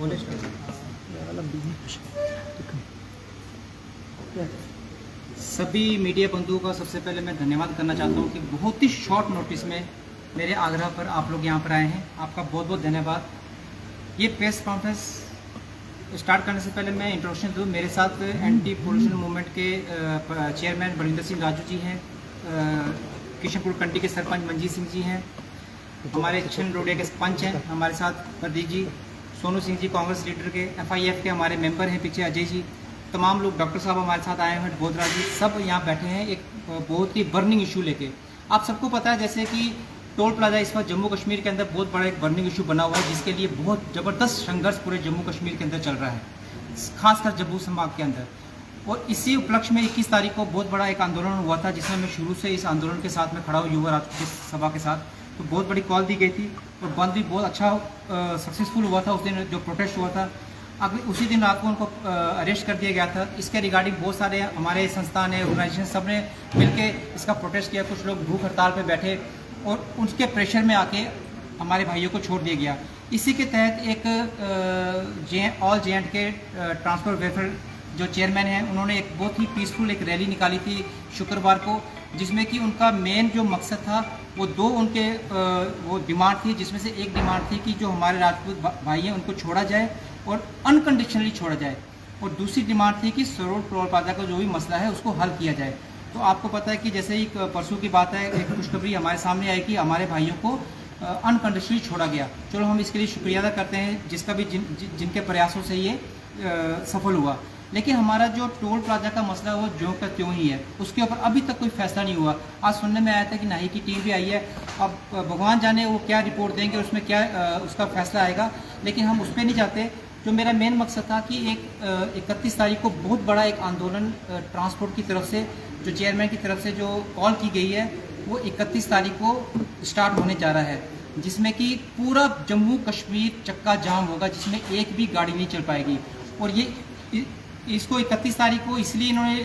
बोले सभी मीडिया बंधुओं का सबसे पहले मैं धन्यवाद करना चाहता हूँ कि बहुत ही शॉर्ट नोटिस में मेरे आग्रह पर आप लोग यहाँ पर आए हैं। आपका बहुत बहुत धन्यवाद। ये प्रेस कॉन्फ्रेंस स्टार्ट करने से पहले मैं इंट्रोडक्शन दूँ। मेरे साथ एंटी पोल्यूशन मूवमेंट के चेयरमैन बलिंदर सिंह राजू जी हैं, किशनपुर कंडी के सरपंच मंजीत सिंह जी हैं, हमारे छन रोडिया के पंच हैं हमारे साथ प्रदीप जी, सोनू सिंह जी कांग्रेस लीडर के, FIF के हमारे मेंबर हैं पीछे अजय जी, तमाम लोग, डॉक्टर साहब हमारे साथ आए हैं, बोधराज जी, सब यहाँ बैठे हैं एक बहुत ही बर्निंग इशू लेके। आप सबको पता है जैसे कि टोल प्लाजा इस वक्त जम्मू कश्मीर के अंदर बहुत बड़ा एक बर्निंग इशू बना हुआ है, जिसके लिए बहुत ज़बरदस्त संघर्ष पूरे जम्मू कश्मीर के अंदर चल रहा है, खासकर जम्मू संभाग के अंदर। और इसी उपलक्ष्य में 21 तारीख को बहुत बड़ा एक आंदोलन हुआ था, जिसमें मैं शुरू से इस आंदोलन के साथ में खड़ा हूँ, युवा राष्ट्रीय सभा के साथ। तो बहुत बड़ी कॉल दी गई थी और बंद भी बहुत अच्छा सक्सेसफुल हुआ था। उस दिन जो प्रोटेस्ट हुआ था, अगले उसी दिन रात को उनको अरेस्ट कर दिया गया था। इसके रिगार्डिंग बहुत सारे हमारे संस्थान है, ऑर्गेनाइजेशन, सब ने मिलकर इसका प्रोटेस्ट किया। कुछ लोग भूख हड़ताल पर बैठे और उनके प्रेशर में आके हमारे भाइयों को छोड़ दिया गया। इसी के तहत एक ऑल JNK ट्रांसपोर्ट वेलफेयर जो चेयरमैन हैं, उन्होंने एक बहुत ही पीसफुल एक रैली निकाली थी शुक्रवार को, जिसमें कि उनका मेन जो मकसद था वो दो उनके वो डिमांड थी, जिसमें से एक डिमांड थी कि जो हमारे राजपूत भाई हैं उनको छोड़ा जाए और अनकंडीशनली छोड़ा जाए, और दूसरी डिमांड थी कि सरोड टोल प्लाजा का जो भी मसला है उसको हल किया जाए। तो आपको पता है कि जैसे ही परसों की बात है, एक खुशखबरी हमारे सामने आई कि हमारे भाइयों को अनकंडीशनली छोड़ा गया। चलो हम इसके लिए शुक्रिया अदा करते हैं जिसका भी जिनके प्रयासों से ये सफल हुआ। लेकिन हमारा जो टोल प्लाजा का मसला वो ज्यों का त्यों ही है, उसके ऊपर अभी तक कोई फैसला नहीं हुआ। आज सुनने में आया था कि नाई की टीम भी आई है, अब भगवान जाने वो क्या रिपोर्ट देंगे, उसमें क्या उसका फैसला आएगा, लेकिन हम उस पर नहीं जाते। जो मेरा मेन मकसद था कि 31 तारीख को बहुत बड़ा एक आंदोलन ट्रांसपोर्ट की तरफ से, जो चेयरमैन की तरफ से जो कॉल की गई है, वो 31 तारीख को स्टार्ट होने जा रहा है, जिसमें कि पूरा जम्मू कश्मीर चक्का जाम होगा, जिसमें एक भी गाड़ी नहीं चल पाएगी। और ये इसको 31 तारीख को इसलिए इन्होंने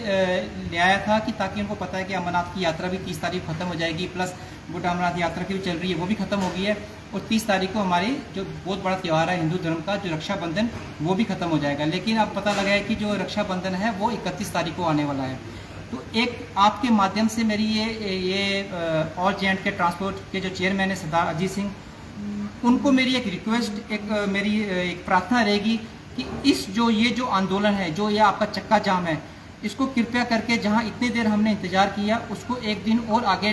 ले आया था कि ताकि उनको पता है कि अमरनाथ की यात्रा भी 30 तारीख खत्म हो जाएगी, प्लस बूटा अमरनाथ यात्रा की भी चल रही है, वो भी खत्म हो गई है। और 30 तारीख को हमारी जो बहुत बड़ा त्यौहार है हिंदू धर्म का, जो रक्षाबंधन, वो भी खत्म हो जाएगा। लेकिन अब पता लगा है कि जो रक्षाबंधन है वो 31 तारीख को आने वाला है। तो एक आपके माध्यम से मेरी ये ऑल JNK ट्रांसपोर्ट के जो चेयरमैन है सरदार अजीत सिंह, उनको मेरी एक रिक्वेस्ट, मेरी एक प्रार्थना रहेगी कि ये जो आंदोलन है, जो ये आपका चक्का जाम है, इसको कृपया करके जहां इतनी देर हमने इंतजार किया उसको एक दिन और आगे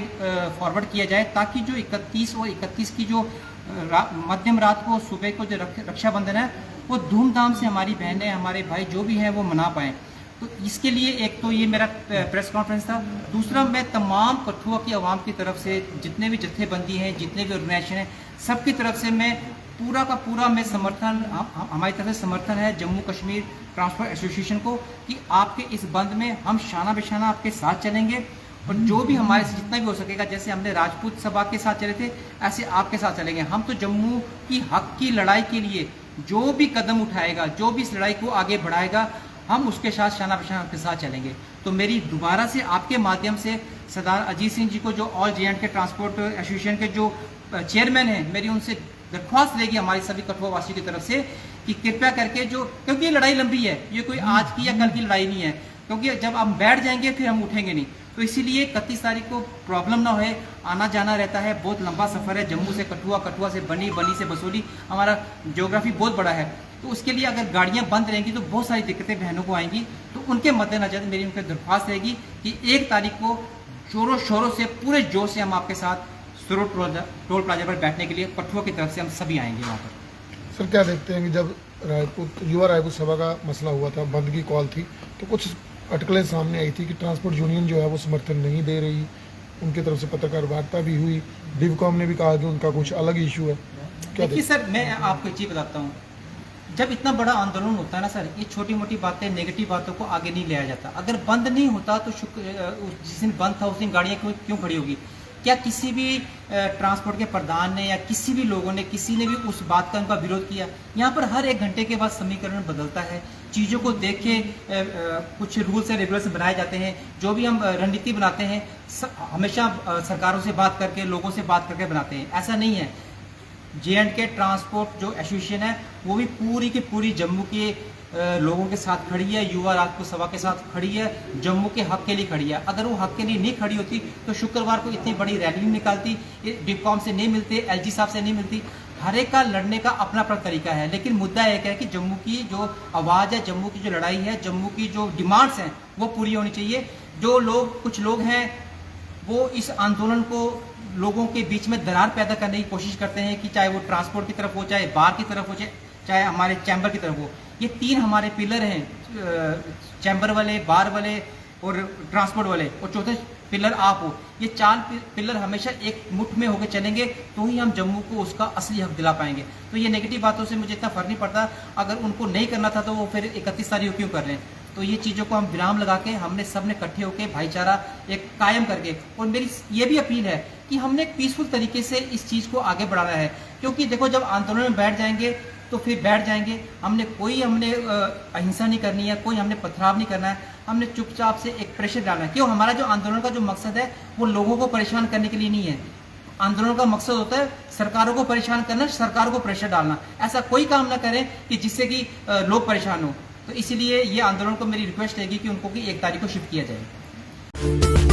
फॉरवर्ड किया जाए, ताकि जो 31 और 31 की जो मध्यम रात को सुबह को जो रक्षाबंधन है वो धूमधाम से हमारी बहनें, हमारे भाई जो भी हैं वो मना पाएँ। तो इसके लिए एक तो ये मेरा प्रेस कॉन्फ्रेंस था। दूसरा, मैं तमाम कठुआ की आवाम की तरफ से, जितने भी जत्थेबंदी हैं, जितने भी ऑर्गेनाइजेशन हैं, सबकी तरफ से मैं पूरा का पूरा मैं समर्थन, हमारी तरफ से समर्थन है जम्मू कश्मीर ट्रांसपोर्ट एसोसिएशन को कि आपके इस बंद में हम शाना बेशाना आपके साथ चलेंगे, और जो भी हमारे से जितना भी हो सकेगा, जैसे हमने राजपूत सभा के साथ चले थे ऐसे आपके साथ चलेंगे। हम तो जम्मू की हक की लड़ाई के लिए जो भी कदम उठाएगा, जो भी इस लड़ाई को आगे बढ़ाएगा, हम उसके साथ शाना बेशाना आपके साथ चलेंगे। तो मेरी दोबारा से आपके माध्यम से सरदार अजीत सिंह जी को, जो ऑल JNK ट्रांसपोर्ट एसोसिएशन के जो चेयरमैन हैं, मेरी उनसे दरख्वास्त रहेगी हमारी सभी कठुआ वासियों की तरफ से कि कृपया करके क्योंकि ये लड़ाई लंबी है, ये कोई आज की या कल की लड़ाई नहीं है, क्योंकि जब हम बैठ जाएंगे फिर हम उठेंगे नहीं। तो इसीलिए 31 तारीख को प्रॉब्लम ना हो, आना जाना रहता है, बहुत लंबा सफ़र है जम्मू से कठुआ, कठुआ से बनी, बनी से बसोली, हमारा ज्योग्राफी बहुत बड़ा है। तो उसके लिए अगर गाड़ियां बंद रहेंगी तो बहुत सारी दिक्कतें बहनों को आएंगी। तो उनके मद्देनजर मेरी उनकी दरख्वास्त रहेगी कि 1 तारीख को जोरों शोरों से, पूरे जोर से हम आपके साथ सरोड टोल प्लाजा पर बैठने के लिए कठुआ की तरफ से हम सभी आएंगे वहाँ पर। सर, क्या देखते हैं कि जब युवा राजपूत सभा का मसला हुआ था, बंद की कॉल थी, तो कुछ अटकलें सामने आई थी कि ट्रांसपोर्ट यूनियन जो है वो समर्थन नहीं दे रही, उनकी तरफ से पत्रकार वार्ता भी हुई, डिवकॉम ने भी कहा कि उनका कुछ अलग इशू है। क्या देखिए सर, मैं आपको एक चीज़ बताता हूँ, जब इतना बड़ा आंदोलन होता है ना सर, ये छोटी मोटी बातें, नेगेटिव बातों को आगे नहीं लाया जाता। अगर बंद नहीं होता तो जिस दिन बंद था उस दिन गाड़ियाँ क्यों खड़ी होगी? क्या किसी भी ट्रांसपोर्ट के प्रधान ने या किसी भी लोगों ने, किसी ने भी उस बात का उनका विरोध किया? यहाँ पर हर 1 घंटे के बाद समीकरण बदलता है, चीज़ों को देख के कुछ रूल्स एंड रेगुलेशन बनाए जाते हैं। जो भी हम रणनीति बनाते हैं हमेशा सरकारों से बात करके, लोगों से बात करके बनाते हैं, ऐसा नहीं है। J&K ट्रांसपोर्ट जो एसोसिएशन है वो भी पूरी की पूरी जम्मू के लोगों के साथ खड़ी है, युवा राजपूत सभा के साथ खड़ी है, जम्मू के हक के लिए खड़ी है। अगर वो हक के लिए नहीं खड़ी होती तो शुक्रवार को इतनी बड़ी रैली नहीं निकालती, डिपकॉम से नहीं मिलती, LG साहब से नहीं मिलती। हर एक का लड़ने का अपना अपना तरीका है, लेकिन मुद्दा एक है कि जम्मू की जो आवाज़ है, जम्मू की जो लड़ाई है, जम्मू की जो डिमांड्स हैं वो पूरी होनी चाहिए। जो लोग, कुछ लोग हैं वो इस आंदोलन को लोगों के बीच में दरार पैदा करने की कोशिश करते हैं कि चाहे वो ट्रांसपोर्ट की तरफ हो, चाहे बार की तरफ हो, चाहे हमारे चैम्बर की तरफ हो। ये 3 हमारे पिलर हैं, चैम्बर वाले, बार वाले और ट्रांसपोर्ट वाले, और चौथे पिलर आप हो। ये 4 पिलर हमेशा एक मुठ में होकर चलेंगे तो ही हम जम्मू को उसका असली हक दिला पाएंगे। तो ये नेगेटिव बातों से मुझे इतना फर्क नहीं पड़ता, अगर उनको नहीं करना था तो वो फिर 31 तारीख को क्यों कर रहे हैं। तो ये चीज़ों को हम विराम लगा के हमने सब ने इकट्ठे होकर भाईचारा एक कायम करके, और मेरी ये भी अपील है कि हमने एक पीसफुल तरीके से इस चीज़ को आगे बढ़ाना है। क्योंकि देखो, जब आंदोलन में बैठ जाएंगे तो फिर बैठ जाएंगे। हमने अहिंसा नहीं करनी है, कोई हमने पथराव नहीं करना है, हमने चुपचाप से एक प्रेशर डालना है। क्यों? हमारा जो आंदोलन का जो मकसद है वो लोगों को परेशान करने के लिए नहीं है। आंदोलन का मकसद होता है सरकारों को परेशान करना, सरकारों को प्रेशर डालना। ऐसा कोई काम ना करें कि जिससे कि लोग परेशान हो। तो इसीलिए ये आंदोलन को मेरी रिक्वेस्ट रहेगी कि उनको 1 तारीख को शिफ्ट किया जाए।